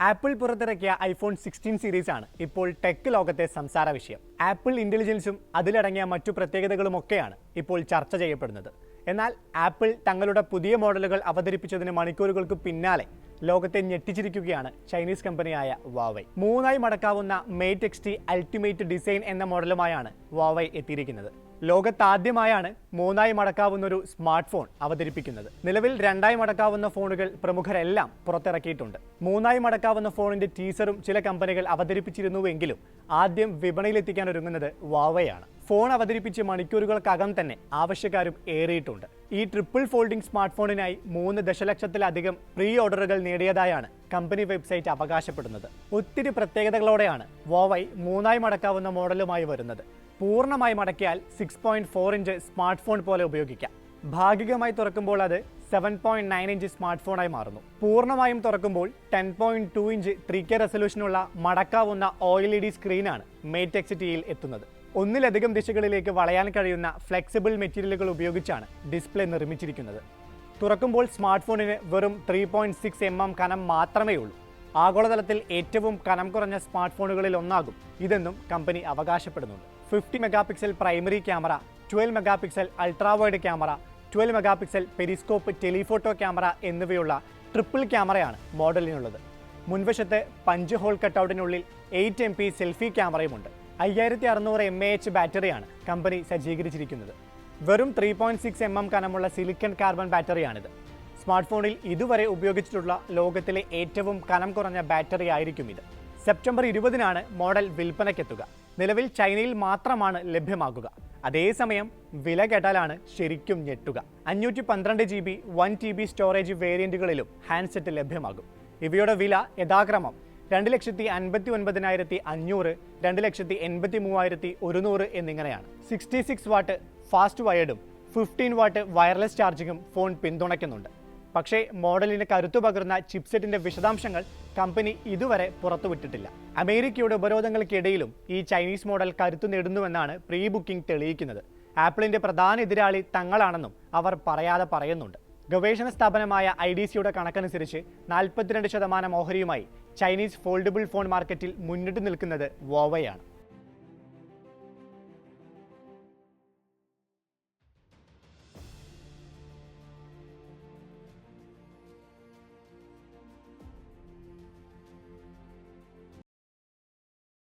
Apple പുറത്തിറക്കിയ iPhone 16 series ആണ് ഇപ്പോൾ ടെക് ലോകത്തെ സംസാര വിഷയം. ആപ്പിൾ ഇന്റലിജൻസും അതിലടങ്ങിയ മറ്റു പ്രത്യേകതകളുമൊക്കെയാണ് ഇപ്പോൾ ചർച്ച ചെയ്യപ്പെടുന്നത്. എന്നാൽ ആപ്പിൾ തങ്ങളുടെ പുതിയ മോഡലുകൾ അവതരിപ്പിച്ചതിന് മണിക്കൂറുകൾക്ക് പിന്നാലെ ലോകത്തെ ഞെട്ടിച്ചിരിക്കുകയാണ് ചൈനീസ് കമ്പനിയായ വാവൈ. മൂന്നായി മടക്കാവുന്ന മേറ്റ് എക്സ്ടി അൾട്ടിമേറ്റ് ഡിസൈൻ എന്ന മോഡലുമായാണ് വാവൈ എത്തിയിരിക്കുന്നത്. ലോകത്താദ്യമായാണ് മൂന്നായി മടക്കാവുന്ന ഒരു സ്മാർട്ട് ഫോൺ അവതരിപ്പിക്കുന്നത്. നിലവിൽ രണ്ടായി മടക്കാവുന്ന ഫോണുകൾ പ്രമുഖരെല്ലാം പുറത്തിറക്കിയിട്ടുണ്ട്. മൂന്നായി മടക്കാവുന്ന ഫോണിന്റെ ടീസറും ചില കമ്പനികൾ അവതരിപ്പിച്ചിരുന്നുവെങ്കിലും ആദ്യം വിപണിയിലെത്തിക്കാൻ ഒരുങ്ങുന്നത് വാവയാണ്. ഫോൺ അവതരിപ്പിച്ച് മണിക്കൂറുകൾക്കകം തന്നെ ആവശ്യക്കാരും ഏറിയിട്ടുണ്ട്. ഈ ട്രിപ്പിൾ ഫോൾഡിംഗ് സ്മാർട്ട് ഫോണിനായി 3 ദശലക്ഷത്തിലധികം പ്രീ ഓർഡറുകൾ നേടിയതായാണ് കമ്പനി വെബ്സൈറ്റ് അവകാശപ്പെടുന്നത്. ഒത്തിരി പ്രത്യേകതകളോടെയാണ് വാവൈ മൂന്നായി മടക്കാവുന്ന മോഡലുമായി വരുന്നത്. പൂർണ്ണമായി മടക്കിയാൽ 6.4 ഇഞ്ച് സ്മാർട്ട് ഫോൺ പോലെ ഉപയോഗിക്കാം. ഭാഗികമായി തുറക്കുമ്പോൾ അത് 7.9 ഇഞ്ച് സ്മാർട്ട് ഫോണായി മാറുന്നു. പൂർണ്ണമായും തുറക്കുമ്പോൾ 10.2 ഇഞ്ച് 3K റെസൊല്യൂഷനുള്ള മടക്കാവുന്ന OLED സ്ക്രീനാണ് മേറ്റ് എക്സ്ടിയിൽ എത്തുന്നത്. ഒന്നിലധികം ദിശകളിലേക്ക് വളയാൻ കഴിയുന്ന ഫ്ലെക്സിബിൾ മെറ്റീരിയലുകൾ ഉപയോഗിച്ചാണ് ഡിസ്പ്ലേ നിർമ്മിച്ചിരിക്കുന്നത്. തുറക്കുമ്പോൾ സ്മാർട്ട് ഫോണിന് വെറും 3.6 mm കനം മാത്രമേ ഉള്ളൂ. ആഗോളതലത്തിൽ ഏറ്റവും കനം കുറഞ്ഞ സ്മാർട്ട് ഫോണുകളിൽ ഒന്നാകും ഇതെന്നും കമ്പനി അവകാശപ്പെടുന്നുണ്ട്. 50 megapixel primary camera, 12 megapixel ultra wide camera, 12 megapixel periscope telephoto camera എന്നിവയുള്ള ട്രിപ്പിൾ ക്യാമറയാണ് മോഡലിനുള്ളത്. മുൻവശത്ത് പഞ്ച് ഹോൾ കട്ടൗട്ടിനുള്ളിൽ 8 MP സെൽഫി ക്യാമറയുമുണ്ട്. 5600 mAh ബാറ്ററിയാണ് കമ്പനി സജ്ജീകരിച്ചിരിക്കുന്നത്. വെറും 3.6 mm കനമുള്ള സിലിക്കൺ കാർബൺ ബാറ്ററിയാണിത്. സ്മാർട്ട് ഫോണിൽ ഇതുവരെ ഉപയോഗിച്ചിട്ടുള്ള ലോകത്തിലെ ഏറ്റവും കനം കുറഞ്ഞ ബാറ്ററി ആയിരിക്കും ഇത്. സെപ്റ്റംബർ 20-നാണ് മോഡൽ വിൽപ്പനയ്ക്കെത്തുക. നിലവിൽ ചൈനയിൽ മാത്രമാണ് ലഭ്യമാകുക. അതേസമയം വില കേട്ടാലാണ് ശരിക്കും ഞെട്ടുക. 512 GB 1 TB സ്റ്റോറേജ് വേരിയന്റുകളിലും ഹാൻഡ്സെറ്റ് ലഭ്യമാകും. ഇവയുടെ വില യഥാക്രമം 2,59,500, 2,83,100 എന്നിങ്ങനെയാണ്. 66 വാട്ട് ഫാസ്റ്റ് വയർഡും 15 വാട്ട് വയർലെസ് ചാർജിങ്ങും ഫോൺ പിന്തുണയ്ക്കുന്നുണ്ട്. പക്ഷേ മോഡലിന് കരുത്തു പകർന്ന ചിപ്സെറ്റിന്റെ വിശദാംശങ്ങൾ കമ്പനി ഇതുവരെ പുറത്തുവിട്ടിട്ടില്ല. അമേരിക്കയുടെ ഉപരോധങ്ങൾക്കിടയിലും ഈ ചൈനീസ് മോഡൽ കരുത്തു നേടുന്നുവെന്നാണ് പ്രീ ബുക്കിംഗ് തെളിയിക്കുന്നത്. ആപ്പിളിന്റെ പ്രധാന എതിരാളി തങ്ങളാണെന്നും അവർ പറയാതെ പറയുന്നുണ്ട്. ഗവേഷണ സ്ഥാപനമായ IDCയുടെ കണക്കനുസരിച്ച് 42% ഓഹരിയുമായി ചൈനീസ് ഫോൾഡബിൾ ഫോൺ മാർക്കറ്റിൽ മുന്നിട്ട് നിൽക്കുന്നത് വാവൈയാണ്.